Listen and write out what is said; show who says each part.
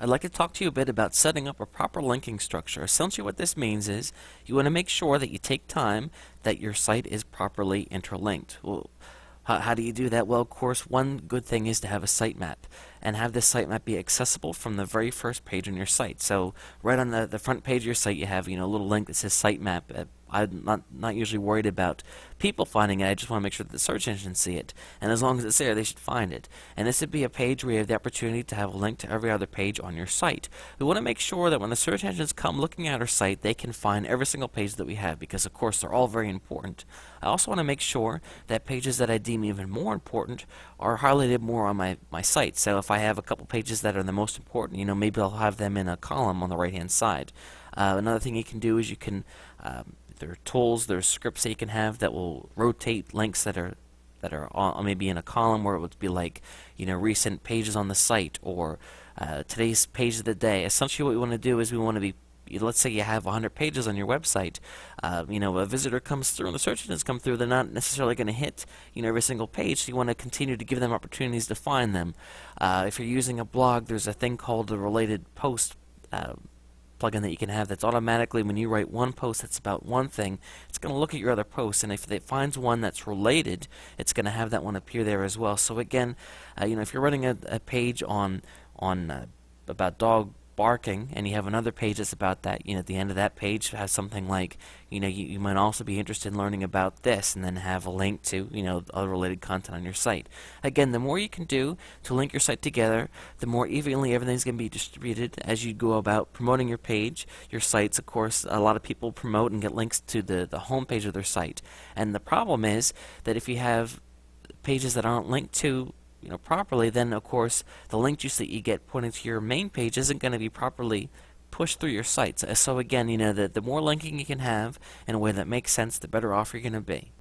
Speaker 1: I'd like to talk to you a bit about setting up a proper linking structure. Essentially what this means is you want to make sure that you take time that your site is properly interlinked. Well, how do you do that? Well, of course, one good thing is to have a sitemap and have this sitemap be accessible from the very first page on your site. So right on the front page of your site, you have a little link that says sitemap. I'm not usually worried about people finding it. I just want to make sure that the search engines see it. And as long as it's there, they should find it. And this would be a page where you have the opportunity to have a link to every other page on your site. We want to make sure that when the search engines come looking at our site, they can find every single page that we have because, of course, they're all very important. I also want to make sure that pages that I deem even more important are highlighted more on my site. So if I have a couple pages that are the most important, maybe I'll have them in a column on the right-hand side. Another thing you can do is you can there are tools, there are scripts that you can have that will rotate links that are on, maybe in a column where it would be like recent pages on the site or today's page of the day. Essentially, what we want to do is we want to be, let's say you have 100 pages on your website. A visitor comes through and the search engines come through. They're not necessarily going to hit every single page. So you want to continue to give them opportunities to find them. If you're using a blog, there's a thing called the related post plugin that you can have that's automatically, when you write one post that's about one thing, it's going to look at your other posts, and if it finds one that's related, it's going to have that one appear there as well. So again, if you're running a page on about dog barking, and you have another page that's about that, at the end of that page has something like, you might also be interested in learning about this, and then have a link to, other related content on your site. Again, the more you can do to link your site together, the more evenly everything's going to be distributed as you go about promoting your page, your sites. Of course, a lot of people promote and get links to the home page of their site, and the problem is that if you have pages that aren't linked to properly, then of course the link juice that you get put into your main page isn't going to be properly pushed through your site. So again, the more linking you can have in a way that makes sense, the better off you're going to be.